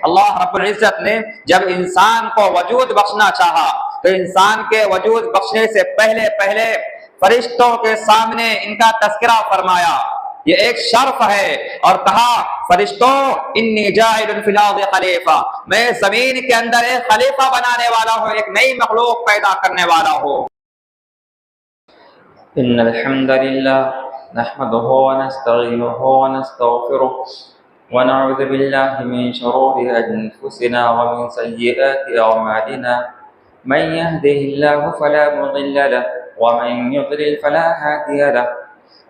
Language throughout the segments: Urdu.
اللہ رب العزت نے جب انسان کو وجود بخشنا چاہا تو انسان کے وجود بخشنے سے پہلے فرشتوں کے سامنے ان کا تذکرہ فرمایا، یہ ایک شرف ہے، اور کہا فرشتوں انی جاعل فی الارض خلیفہ، میں زمین کے اندر ایک خلیفہ بنانے والا ہوں، ایک نئی مخلوق پیدا کرنے والا ہوں۔ ان الحمد للہ نحمده ونستعینه ونستغفره ونعوذ بالله من شرور انفسنا ومن سیئات اعمالنا، من يهده الله فلا مضل له ومن يضلل فلا هادي له،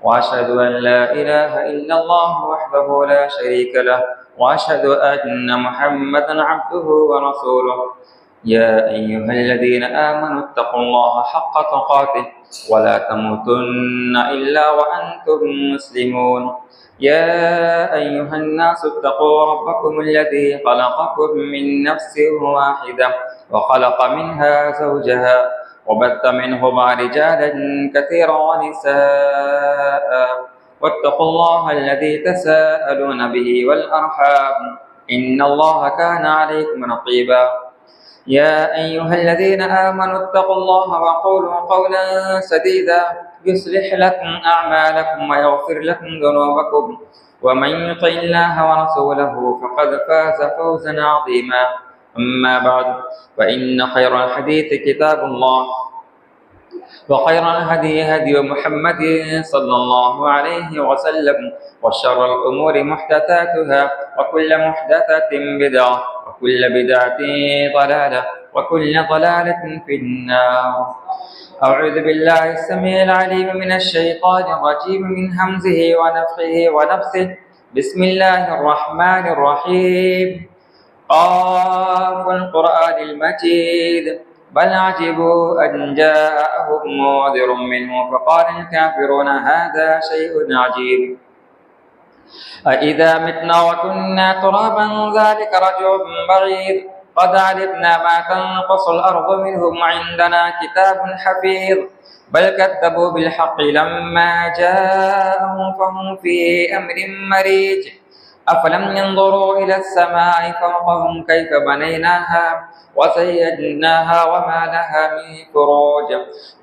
وأشهد أن لا إله إلا الله وحده لا شريك له، وأشهد أن محمدا عبده ورسوله. يا أيها الذين آمنوا اتقوا الله حق تقاته ولا تموتن إلا وأنتم مسلمون. يا أيها الناس اتقوا ربكم الذي خلقكم من نفس واحدة وخلق منها زوجها وبث منهما رجالا كثيرا ونساء، واتقوا الله الذي تساءلون به والأرحام إن الله كان عليكم رقيبا. يا أيها الذين آمنوا اتقوا الله وقولوا قولا سديدا يصلح لكم أعمالكم ويغفر لكم ذنوبكم، ومن يطع الله ورسوله فقد فاز فوزا عظيما. أما بعد فإن خير الحديث كتاب الله، وخير الهدي هدي محمد صلى الله عليه وسلم، وشر الأمور محدثاتها، وكل محدثة بدعة، وكل بدعة ضلالة، وكل ضلالة في النار. أعوذ بالله السميع العليم من الشيطان الرجيم من همزه ونفخه ونفسه. بسم الله الرحمن الرحيم. قاف والقرآن المجيد بل عجبوا أن جاءهم منذر منهم فقال الكافرون هذا شيء عجيب. أإذا متنا وكنا ترابا ذلك رجع بعيد قد علمنا ما تنقص الأرض منهم عندنا كتاب حفيظ بل كذبوا بالحق لما جاءهم فهم في أمر مريج. أفلم ينظروا إلى السماء فوقهم كيف بنيناها وزيناها وما لها من فروج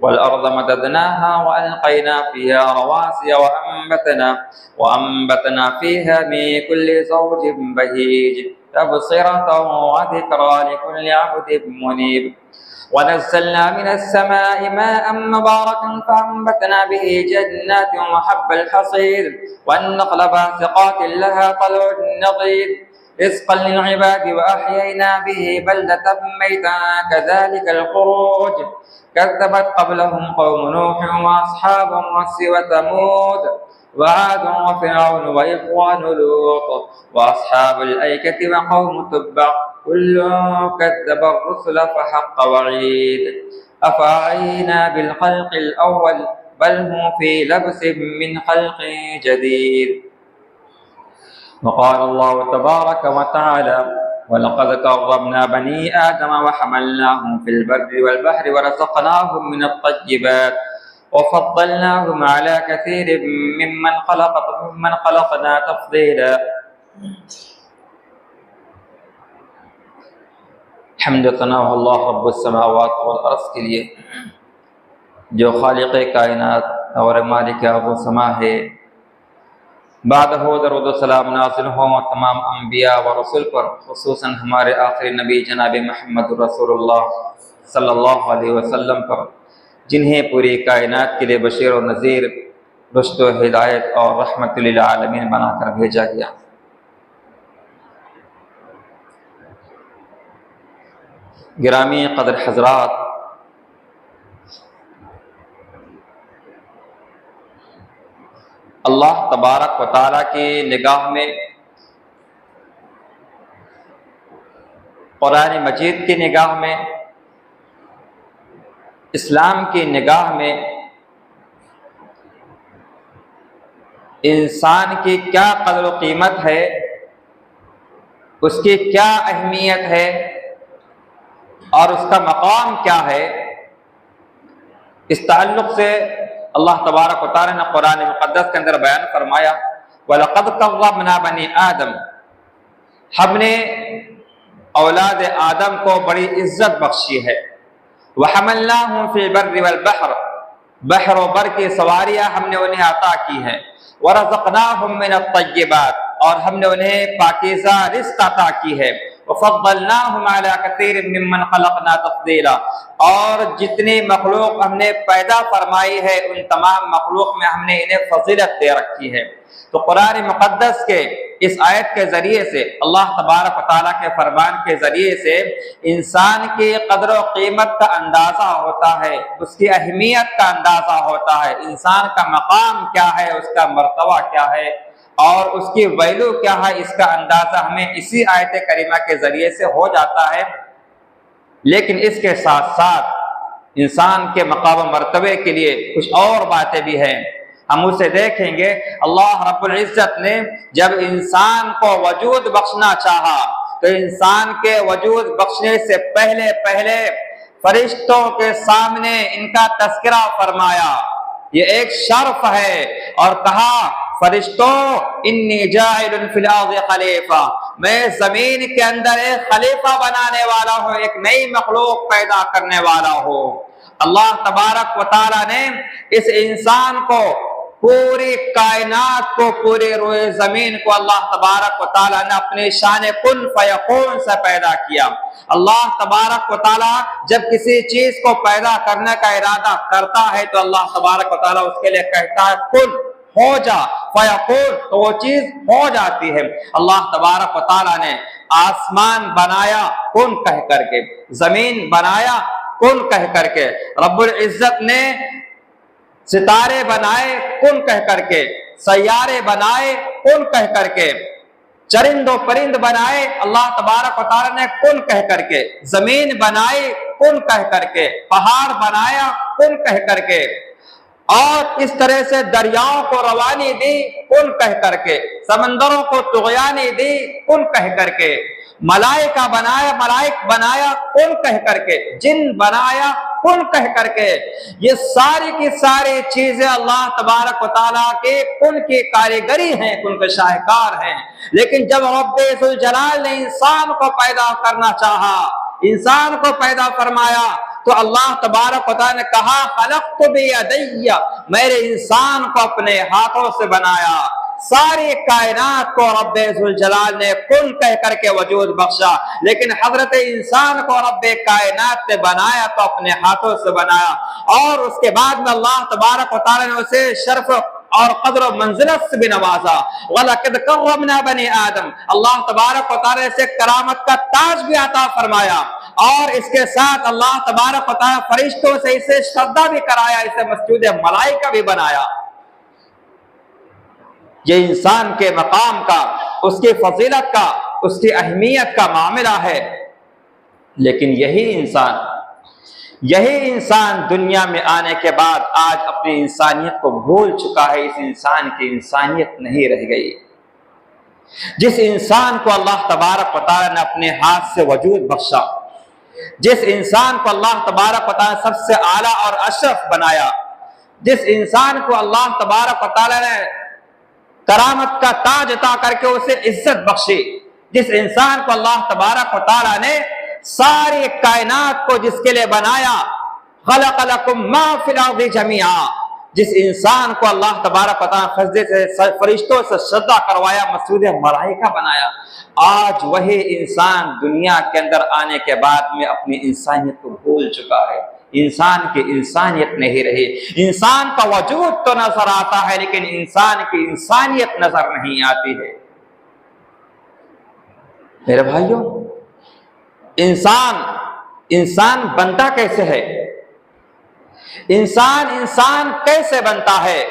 والأرض مددناها وألقينا فيها رواسي وأنبتنا فيها من كل زوج بهيج تبصرة وذكرى لكل عبد منيب. ونزلنا من السماء ماء مباركا فأنبتنا به جنات وحب الحصيد والنخل باسقات لها طلع نضيد رزقا للعباد وأحيينا به بلدة ميتا كذلك الخروج. كذبت قبلهم قوم نوح وأصحاب الرس وثمود وعاد وفرعون وإخوان لوط وأصحاب الأيكة وقوم تبع كل كذب الرسل فحق وعيد. أفعينا بالخلق الأول بل هم في لبس من خلق جديد. وقال الله تبارك وتعالى ولقد كرمنا بني آدم وحملناهم في البر والبحر ورزقناهم من الطيبات وفضلناهم على كثير ممن خلقنا تفضيلا. حمد و ثنا اللہ رب السماوات والارض کے لیے جو خالق کائنات اور مالک ارض و سما ہے۔ بعد ہو درود و سلام نازل ہوں تمام انبیاء و رسول پر، خصوصاً ہمارے آخری نبی جناب محمد رسول اللہ صلی اللہ علیہ وسلم پر، جنہیں پوری کائنات کے لیے بشیر و نذیر، رشد و ہدایت اور رحمت للعالمین بنا کر بھیجا گیا۔ گرامی قدر حضرات، اللہ تبارک و تعالیٰ کی نگاہ میں، قرآن مجید کی نگاہ میں، اسلام کی نگاہ میں انسان کی کیا قدر و قیمت ہے، اس کی کیا اہمیت ہے اور اس کا مقام کیا ہے، اس تعلق سے اللہ تبارک و تعالیٰ نے قرآن مقدس کے اندر بیان فرمایا وَلَقَدْ كَرَّمْنَا بَنِي آدَمَ، ہم نے اولاد آدم کو بڑی عزت بخشی ہے۔ وَحَمَلْنَاهُمْ فِي الْبَرِّ وَالْبَحْرِ، بحر و بر کی سواریاں ہم نے انہیں عطا کی ہیں۔ وَرَزَقْنَاهُمْ مِنَ الطَّيِّبَاتِ، اور ہم نے انہیں پاکیزہ رزق عطا کی ہے۔ وَفَضَّلْنَاهُمْ عَلَىٰ كَثِيرٍ مِّمَّنْ خَلَقْنَا تَفْضِيلًا، اور جتنی مخلوق ہم نے پیدا فرمائی ہے ان تمام مخلوق میں ہم نے انہیں فضیلت دے رکھی ہے۔ تو قرآن مقدس کے اس آیت کے ذریعے سے، اللہ تبارک و تعالیٰ کے فرمان کے ذریعے سے انسان کی قدر و قیمت کا اندازہ ہوتا ہے، اس کی اہمیت کا اندازہ ہوتا ہے، انسان کا مقام کیا ہے، اس کا مرتبہ کیا ہے اور اس کی ویلو کیا ہے، اس کا اندازہ ہمیں اسی آیت کریمہ کے ذریعے سے ہو جاتا ہے۔ لیکن اس کے ساتھ ساتھ انسان کے مقام و مرتبے کے لیے کچھ اور باتیں بھی ہیں، ہم اسے دیکھیں گے۔ اللہ رب العزت نے جب انسان کو وجود بخشنا چاہا تو انسان کے وجود بخشنے سے پہلے فرشتوں کے سامنے ان کا تذکرہ فرمایا، یہ ایک شرف ہے، اور کہا فرشتوں انی جاعل فی الارض خلیفہ، میں زمین کے اندر ایک خلیفہ بنانے والا ہوں، ایک نئی مخلوق پیدا کرنے والا ہوں۔ اللہ تبارک و تعالی نے اس انسان کو، پوری کائنات کو، پورے روئے زمین کو اللہ تبارک و تعالیٰ نے اپنی شان کن فیکون سے پیدا کیا۔ اللہ تبارک و تعالیٰ جب کسی چیز کو پیدا کرنے کا ارادہ کرتا ہے تو اللہ تبارک و تعالیٰ اس کے لیے کہتا ہے کن، ہو جا، فیکون، تو وہ چیز ہو جاتی ہے۔ اللہ تبارک و تعالیٰ نے آسمان بنایا کن کہہ کر کے، زمین بنایا کن کہہ کر کے، رب العزت نے ستارے بنائے کن کہہ کر کے، سیارے بنائے کن کہہ کر کے، چرند و پرند بنائے اللہ تبارک و تعالی نے کن کہہ کر کے، زمین بنائی کن کہہ کر کے، پہاڑ بنایا کن کہہ کر کے، اور اس طرح سے دریاؤں کو روانی دی کن کہہ کر کے، سمندروں کو طغیانی دی کن کہہ کر کے، ملائکہ بنایا، ملائک بنایا کن کہہ کر کے، جن بنایا کن کہہ کر کے۔ یہ ساری کی ساری چیزیں اللہ تبارک و تعالیٰ کے کن کی کاریگری ہیں، کن کے شاہکار ہیں۔ لیکن جب رب ذوالجلال نے انسان کو پیدا کرنا چاہا، انسان کو پیدا فرمایا، تو اللہ تبارک و تعالیٰ نے کہا خلقت بیدی، میرے انسان کو اپنے ہاتھوں سے بنایا۔ ساری کائنات کو رب ذوالجلال نے کن کہہ کر کے وجود بخشا، لیکن حضرت انسان کو رب کائنات نے بنایا تو اپنے ہاتھوں سے بنایا، اور اس کے بعد میں اللہ تبارک و تعالیٰ نے اسے شرف اور قدر و منزلت سے بھی نوازا۔ وَلَقَدْ كَرَّمْنَا بَنِي آدم، اللہ تبارک و تعالیٰ سے کرامت کا تاج بھی عطا فرمایا، اور اس کے ساتھ اللہ تبارک و تعالیٰ فرشتوں سے اسے سجدہ بھی کرایا، اسے مسجود ملائکہ بھی بنایا۔ یہ انسان کے مقام کا، اس کی فضیلت کا، اس کی اہمیت کا معاملہ ہے۔ لیکن یہی انسان دنیا میں آنے کے بعد آج اپنی انسانیت کو بھول چکا ہے، اس انسان کی انسانیت نہیں رہ گئی۔ جس انسان کو اللہ تبارک و تعالیٰ نے اپنے ہاتھ سے وجود بخشا، جس انسان کو اللہ تبارک و تعالیٰ نے سب سے اعلیٰ اور اشرف بنایا، جس انسان کو اللہ تبارک و تعالیٰ نے کرامت کا تاج عطا کر کے اسے عزت بخشی، جس انسان کو اللہ تبارک و تعالیٰ نے ساری کائنات کو جس کے لیے بنایا، خلق لکم ما فی الارض جمیعا، جس انسان کو اللہ تبارک و تعالیٰ سجدے سے فرشتوں سے سجدہ کروایا، مسجود ملائکہ بنایا، آج وہی انسان دنیا کے اندر آنے کے بعد میں اپنی انسانیت کو بھول چکا ہے۔ انسان کی انسانیت نہیں رہی۔ انسان کا وجود تو نظر آتا ہے لیکن انسان کی انسانیت نظر نہیں آتی ہے۔ میرے بھائیوں، انسان بنتا کیسے ہے؟ انسان کیسے بنتا ہے؟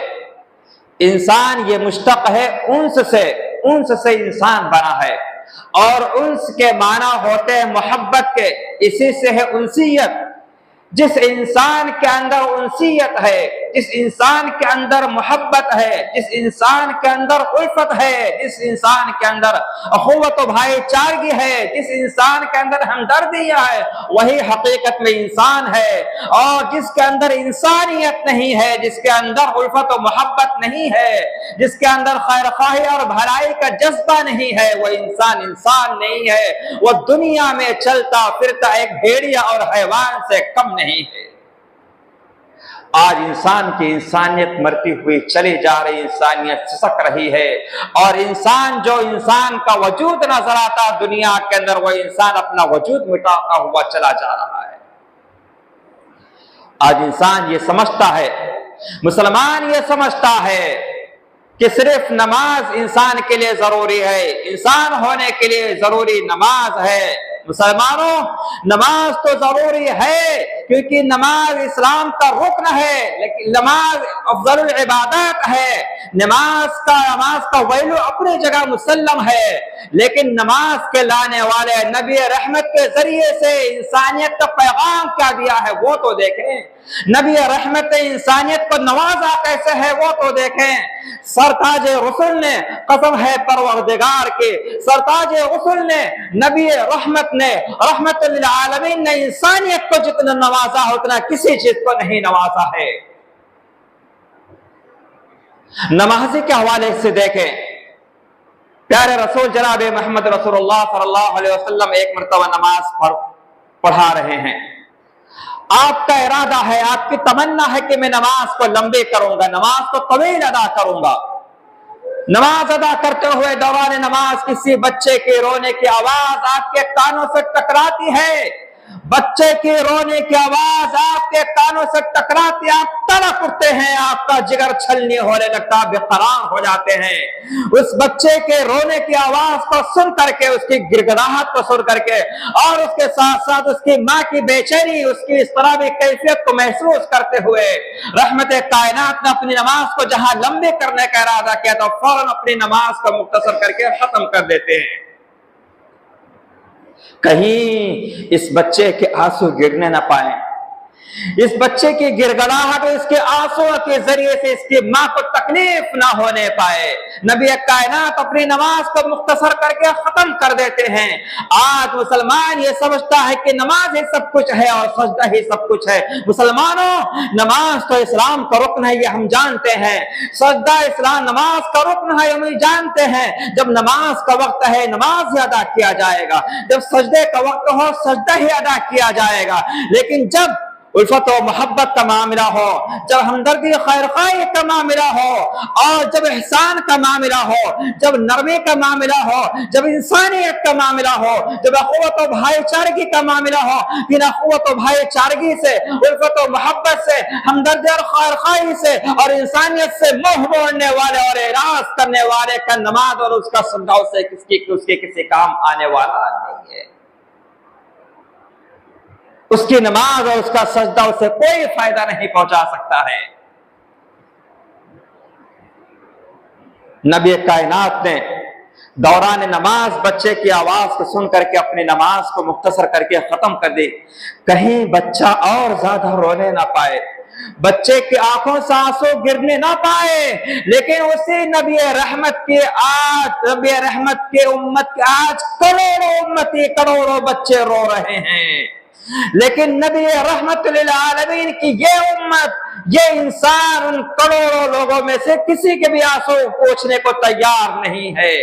انسان یہ مشتق ہے انس سے انسان بنا ہے، اور انس کے معنی ہوتے ہیں محبت کے، اسی سے ہے انسیت۔ جس انسان کے اندر انسیت ہے، جس انسان کے اندر محبت ہے، جس انسان کے اندر الفت ہے، جس انسان کے اندر اخوت و بھائی چارگی ہے، جس انسان کے اندر ہمدردیاں ہے، وہی حقیقت میں انسان ہے۔ اور جس کے اندر انسانیت نہیں ہے، جس کے اندر الفت و محبت نہیں ہے، جس کے اندر خیر خواہی اور بھلائی کا جذبہ نہیں ہے، وہ انسان نہیں ہے، وہ دنیا میں چلتا پھرتا ایک بھیڑیا اور حیوان سے کم نہیں ہے۔ آج انسان کی انسانیت مرتی ہوئی چلی جا رہی، انسانیت سسک رہی ہے، اور جو انسان کا وجود نظر آتا دنیا کے اندر، وہ انسان اپنا وجود مٹاتا ہوا چلا جا رہا ہے۔ آج انسان یہ سمجھتا ہے، مسلمان یہ سمجھتا ہے کہ صرف نماز انسان کے لیے ضروری ہے، انسان ہونے کے لیے ضروری نماز ہے۔ مسلمانوں، نماز تو ضروری ہے کیونکہ نماز اسلام کا رکن ہے، لیکن نماز افضل العبادات ہے، نماز کا ویلو اپنی جگہ مسلم ہے، لیکن نماز کے لانے والے نبی رحمت کے ذریعے سے انسانیت کا پیغام کیا دیا ہے وہ تو دیکھیں۔ نبی رحمت انسانیت کو نوازا کیسے ہے وہ تو دیکھیں۔ سرتاج رسول نے، قسم ہے پروردگار کی، سرتاج رسول نے، نبی رحمت نے، رحمت للعالمین نے انسانیت کو جتنا نوازا اتنا کسی چیز کو نہیں نوازا ہے۔ نمازی کے حوالے سے دیکھیں، پیارے رسول جناب محمد رسول اللہ صلی اللہ علیہ وسلم ایک مرتبہ نماز پڑھا رہے ہیں۔ آپ کا ارادہ ہے، آپ کی تمنا ہے کہ میں نماز کو لمبے کروں گا، نماز کو طویل ادا کروں گا۔ نماز ادا کرتے ہوئے دوران نماز کسی بچے کے رونے کی آواز آپ کے کانوں سے ٹکراتی ہے، بچے کے رونے کی آواز آپ کے کانوں سے ٹکراتی، آپ تڑپ اٹھتے ہیں، آپ کا جگر چھلنی ہونے لگتا، بے قرار ہو جاتے ہیں۔ اس بچے کے رونے کی آواز کو سن کر کے، اس کی گڑگڑاہٹ کو سن کر کے، اور اس کے ساتھ ساتھ اس کی ماں کی بے چینی، اس کی اس طرح کی کیفیت کو محسوس کرتے ہوئے رحمت کائنات نے اپنی نماز کو جہاں لمبے کرنے کا ارادہ کیا تو فوراً اپنی نماز کو مختصر کر کے ختم کر دیتے ہیں۔ کہیں اس بچے کے آنسو گرنے نہ پائیں، اس بچے کی گڑگڑاہٹ اور اس کے آنسو کے ذریعے سے اس کی ماں کو تکلیف نہ ہونے پائے، نبی کائنات اپنی نماز کو مختصر کر کے ختم کر دیتے ہیں۔ آج مسلمان یہ سمجھتا ہے کہ نماز ہی سب کچھ ہے اور سجدہ ہی سب کچھ ہے۔ مسلمانوں، نماز تو اسلام کا رکن ہے، یہ ہم جانتے ہیں، سجدہ اسلام نماز کا رکن ہے، ہم جانتے ہیں۔ جب نماز کا وقت ہے نماز ہی ادا کیا جائے گا، جب سجدے کا وقت ہو سجدہ ہی ادا کیا جائے گا، لیکن جب الفت و محبت کا معاملہ ہو، جب ہمدردی خیر خواہی کا معاملہ ہو، اور جب احسان کا معاملہ ہو، جب نرمی کا معاملہ ہو، جب انسانیت کا معاملہ ہو، جب اخوت و بھائی چارگی کا معاملہ ہو، پھر اخوت و بھائی چارگی سے، الفت و محبت سے، ہمدردی اور خیر خواہی سے اور انسانیت سے منہ موڑنے والے اور اعراض کرنے والے کا نماز اور اس کا سجدہ سے اس کے کسی کام آنے والا نہیں ہے۔ اس کی نماز اور اس کا سجدہ اسے کوئی فائدہ نہیں پہنچا سکتا ہے۔ نبی کائنات نے دوران نماز بچے کی آواز کو سن کر کے اپنی نماز کو مختصر کر کے ختم کر دی، کہیں بچہ اور زیادہ رونے نہ پائے، بچے کی آنکھوں سے آنسو گرنے نہ پائے، لیکن اسی نبی رحمت کی امت کے آج کروڑوں امتی، کروڑوں بچے رو رہے ہیں، لیکن نبی رحمت للعالمین کی یہ امت، یہ انسان ان کروڑوں لوگوں میں سے کسی کے بھی آنسو پوچھنے کو تیار نہیں ہے۔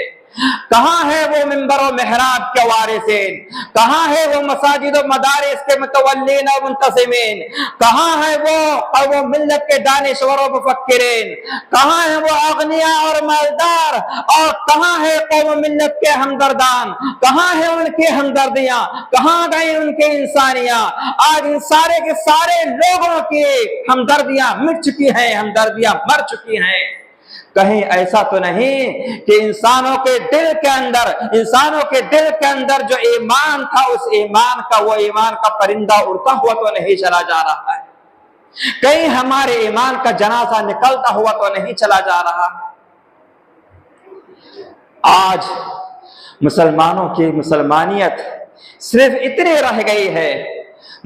کہاں ہے وہ ممبر و محراب کے وارثین؟ کہاں ہے وہ مساجد و مدارس کے متولین و منتظمین؟ کہاں ہے وہ ملت کے دانشور و مفکرین؟ کہاں ہے وہ اغنیاء اور مالدار؟ اور کہاں ہے قوم ملت کے ہمدردان؟ کہاں ہیں ان کی ہمدردیاں؟ کہاں گئی ان کی انسانیاں؟ آج ان سارے کے سارے لوگوں کی ہمدردیاں مٹ چکی ہیں، ہمدردیاں مر چکی ہیں۔ کہیں ایسا تو نہیں کہ انسانوں کے دل کے اندر جو ایمان تھا، اس ایمان کا پرندہ اڑتا ہوا تو نہیں چلا جا رہا ہے؟ کہیں ہمارے ایمان کا جنازہ نکلتا ہوا تو نہیں چلا جا رہا؟ آج مسلمانوں کی مسلمانیت صرف اتنی رہ گئی ہے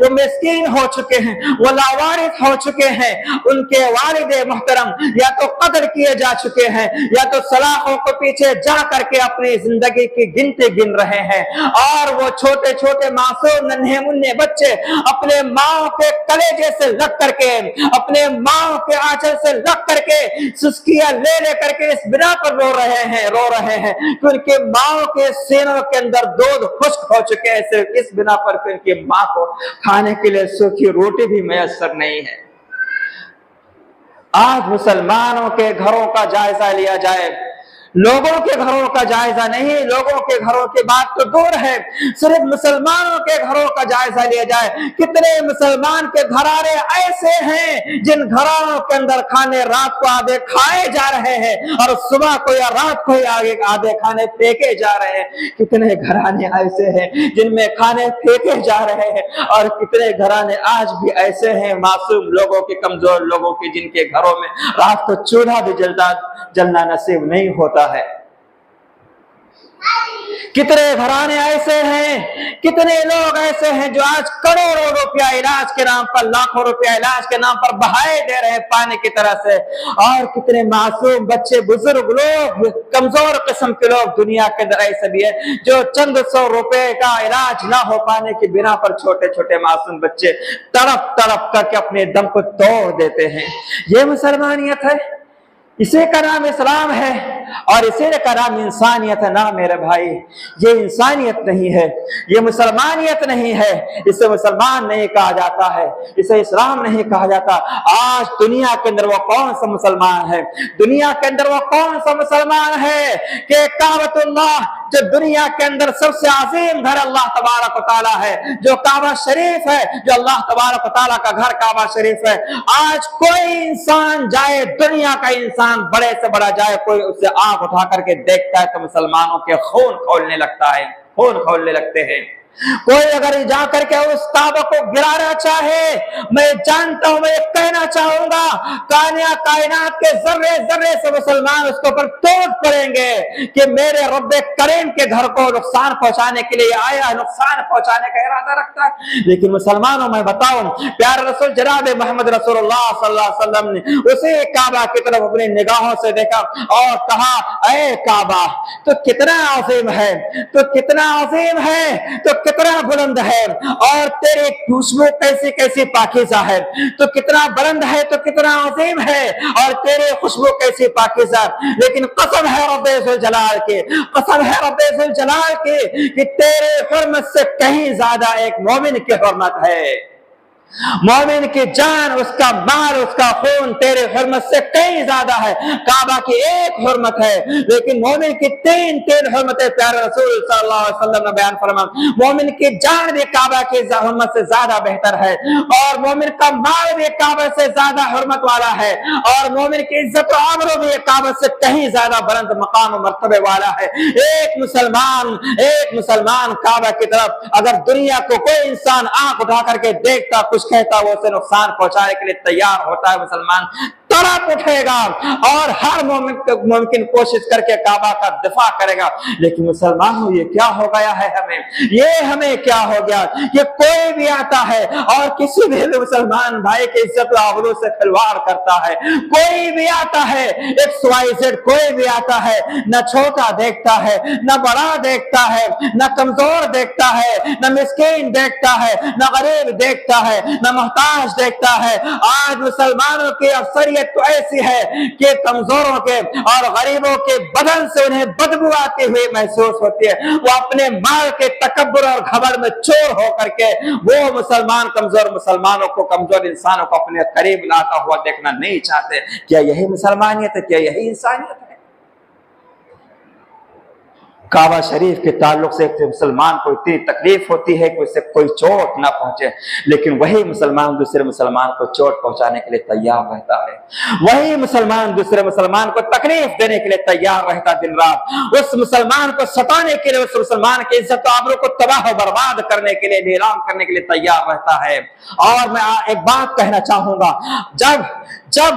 وہ مسکین ہو چکے ہیں, وہ لاوارث ہو چکے ہیں, ان کے والد محترم یا تو قتل کیے جا چکے ہیں یا تو سلاخوں کو پیچھے جا کر کے اپنی زندگی کی گنتی گن رہے ہیں, اور وہ چھوٹے چھوٹے معصوم ننھے منھے بچے اپنے ماں کے کلیجے سے لگ کر کے, اپنے ماں کے آنچل سے لگ کر کے سسکیاں لے لے کر کے اس بنا پر رو رہے ہیں کہ ان کے ماں کے سینوں کے اندر دودھ خشک ہو چکے ہیں, صرف اس بنا پر کہ ان کی ماں کو کھانے کے لیے سوکھی روٹی بھی میسر نہیں ہے. آج مسلمانوں کے گھروں کا جائزہ لیا جائے, لوگوں کے گھروں کا جائزہ نہیں, لوگوں کے گھروں کی بات تو دور ہے, صرف مسلمانوں کے گھروں کا جائزہ لیا جائے. کتنے مسلمان کے گھرانے ایسے ہیں جن گھروں کے اندر کھانے رات کو آدھے کھائے جا رہے ہیں اور صبح کو یا رات کو آدھے کھانے پھینکے جا رہے ہیں. کتنے گھرانے ایسے ہیں جن میں کھانے پھینکے جا رہے ہیں, اور کتنے گھرانے آج بھی ایسے ہیں معصوم لوگوں کے, کمزور لوگوں کے, جن کے گھروں میں رات کو چولہا بھی جلنا نصیب نہیں ہوتا ہے. کتنے گھرانے ایسے ہیں, کتنے لوگ ایسے ہیں جو آج کروڑوں روپیہ علاج کے نام پر, لاکھوں روپیہ علاج کے نام پر بہائے دے رہے ہیں پانی کی طرح سے, اور کتنے معصوم بچے, بزرگ لوگ, کمزور قسم کے لوگ دنیا کے اندر ایسے بھی ہے جو چند سو روپے کا علاج نہ ہو پانے کی بنا پر چھوٹے چھوٹے معصوم بچے تڑپ تڑپ کر کے اپنے دم کو توڑ دیتے ہیں. یہ مسلمانیت ہے؟ اسی کا نام اسلام ہے اور اسی کا نام انسانیت ہے؟ نہ میرے بھائی, یہ انسانیت نہیں ہے, یہ مسلمانیت نہیں ہے, اسے مسلمان نہیں کہا جاتا ہے, اسے اسلام نہیں کہا جاتا. آج دنیا کے اندر وہ کون سا مسلمان ہے, دنیا کے اندر وہ کون سا مسلمان ہے کہ کعبۃ اللہ, جو دنیا کے اندر سب سے عظیم گھر اللہ تبارک و تعالیٰ ہے, جو کعبہ شریف ہے, جو اللہ تبارک و تعالیٰ کا گھر کعبہ شریف ہے, آج کوئی انسان جائے, دنیا کا انسان بڑے سے بڑا جائے, کوئی اس سے آنکھ اٹھا کر کے دیکھتا ہے تو مسلمانوں کے خون کھولنے لگتا ہے, خون کھولنے لگتے ہیں. کوئی اگر جا کر کے اس کعبہ کو گرانا چاہے, میں جانتا ہوں, میں کہنا چاہوں گا, کائنات کے ذرے ذرے سے مسلمان اس کے اوپر ٹوٹ پڑیں گے کہ میرے رب کریم کے گھر کو نقصان پہنچانے کے لیے آیا, نقصان پہنچانے کا ارادہ رکھتا ہے. لیکن مسلمانوں میں بتاؤں, پیارے رسول جناب محمد رسول اللہ صلی اللہ علیہ وسلم نے اسی کعبہ کی طرف اپنی نگاہوں سے دیکھا اور کہا, اے کعبہ تو کتنا عظیم ہے, تو کتنا عظیم ہے, تو کتنا بلند ہے, اور تیری خوشبو کیسی کیسی پاکیزہ ہے, تو کتنا بلند ہے, تو کتنا عظیم ہے, اور تیری خوشبو کیسی پاکیزہ. لیکن قسم ہے رب ذوالجلال کی, قسم ہے رب ذوالجلال کی کہ تیرے حرمت سے کہیں زیادہ ایک مومن کی حرمت ہے. مومن کی جان, اس کا مال, اس کا خون تیرے حرمت سے کہیں زیادہ ہے. کعبہ کی ایک حرمت ہے لیکن مومن کی تین حرمتیں پیارے رسول صلی اللہ علیہ وسلم نے بیان فرمایا. مومن کی جان بھی کعبہ کی حرمت سے زیادہ بہتر ہے, اور مومن کا مال بھی کعبہ سے زیادہ حرمت والا ہے, اور مومن کی عزت و آبرو بھی کعبہ سے کہیں زیادہ بلند مقام و مرتبے والا ہے. ایک مسلمان کعبہ کی طرف اگر دنیا کو کوئی انسان آنکھ اٹھا کر کے دیکھتا, کچھ کہتا, وہ اسے نقصان پہنچانے کے لیے تیار ہوتا ہے. مسلمان تڑپ اٹھے گا اور ہر ممکن کوشش کر کے کعبہ کا دفاع کرے گا. لیکن مسلمانوں یہ کیا ہو گیا ہے, ہمیں کیا ہو گیا کہ کوئی بھی آتا ہے اور کسی بھی مسلمان بھائی کی عزت و آبرو سے کھلواڑ کرتا ہے. کوئی بھی آتا ہے, XYZ کوئی بھی آتا ہے, نہ چھوٹا دیکھتا ہے, نہ بڑا دیکھتا ہے, نہ کمزور دیکھتا ہے, نہ مسکین دیکھتا ہے, نہ غریب دیکھتا ہے, نہ محتاج دیکھتا ہے. آج مسلمانوں کی اکثریت تو ایسی ہے کہ کمزوروں کے اور غریبوں کے بدن سے انہیں بدبو آتی ہوئی محسوس ہوتی ہے. وہ اپنے مال کے تکبر اور گھمنڈ میں چور ہو کر کے وہ کمزور مسلمانوں کو, کمزور انسانوں کو اپنے قریب لاتا ہوا دیکھنا نہیں چاہتے. کیا یہی مسلمانیت ہے؟ کیا یہی انسانیت ہے؟ کعبہ شریف کے تعلق سے مسلمان کو اتنی تکلیف ہوتی ہے کہ اسے کوئی چوٹ نہ پہنچے, لیکن وہی مسلمان دوسرے مسلمان کو چوٹ پہنچانے کے لیے تیار رہتا ہے. وہی مسلمان دوسرے مسلمان کو تکلیف دینے کے لیے تیار رہتا دن رات. اس مسلمان کو ستانے کے لیے, اس مسلمان کی عزت و آبرو کو تباہ و برباد کرنے کے لیے, نیلام کرنے کے لیے تیار رہتا ہے. اور میں ایک بات کہنا چاہوں گا, جب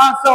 500,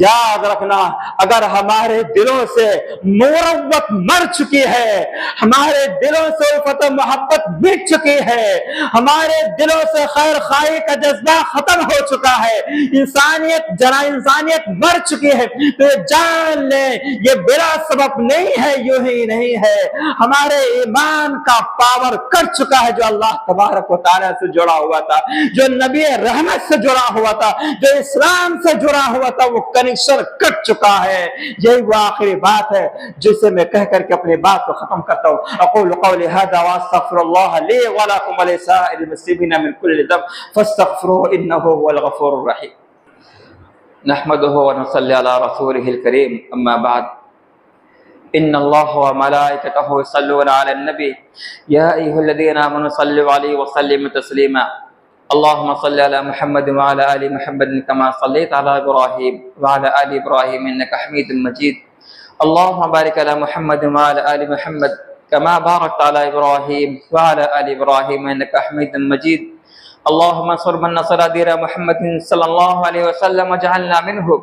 یاد رکھنا اگر ہمارے دلوں سے مروت مر چکی ہے، ہمارے دلوں سے الفت و محبت مٹ چکی ہے، ہمارے دلوں سے خیر خواہی کا جذبہ ختم ہو چکا ہے، انسانیت مر چکی ہے، تو یہ جان لیں یہ بلا سبب نہیں ہے، یوں ہی نہیں ہے، ہمارے ایمان کا پاور کٹ چکا ہے، جو اللہ تبارک و تعالیٰ سے جڑا ہوا تھا، جو نبی رحمت سے جڑا ہوا تھا، جو اسلام سے جڑا ہوا تھا، وہ کنیکشن کٹ چکا ہے۔ یہی وہ آخری بات ہے جسے میں کہہ کر کے اپنی بات کو ختم کرتا ہوں۔ اقول قولی هذا واستغفر الله لي ولكم ولسائر المسلمين من كل ذنب فاستغفروه انه هو الغفور الرحيم۔ نحمده ونصلي على رسوله الكريم، اما بعد، ان الله وملائكته يصلون على النبي يا ايها الذين امنوا صلوا عليه وسلموا تسليما، اللهم صل على محمد وعلى ال محمد كما صليت على ابراهيم وعلى ال ابراهيم انك حميد مجيد، اللهم بارك على محمد وعلى ال محمد كما باركت على ابراهيم وعلى ال ابراهيم انك حميد مجيد، اللهم انصر من نصر دين محمد صلى الله عليه وسلم وجعلنا منهم،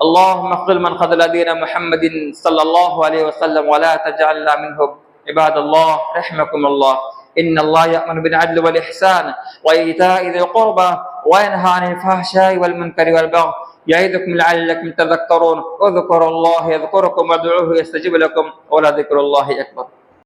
اللهم اخذل من خذل دين محمد صلى الله عليه وسلم ولا تجعلنا منهم۔ عباد الله رحمكم الله، ان الله يأمر بالعدل والإحسان وإيتاء ذي القربى وينهى عن الفحشاء والمنكر والبغي يعظكم لعلكم تذكرون، اذكروا الله يذكركم وادعوه يستجب لكم ولذكر الله أكبر۔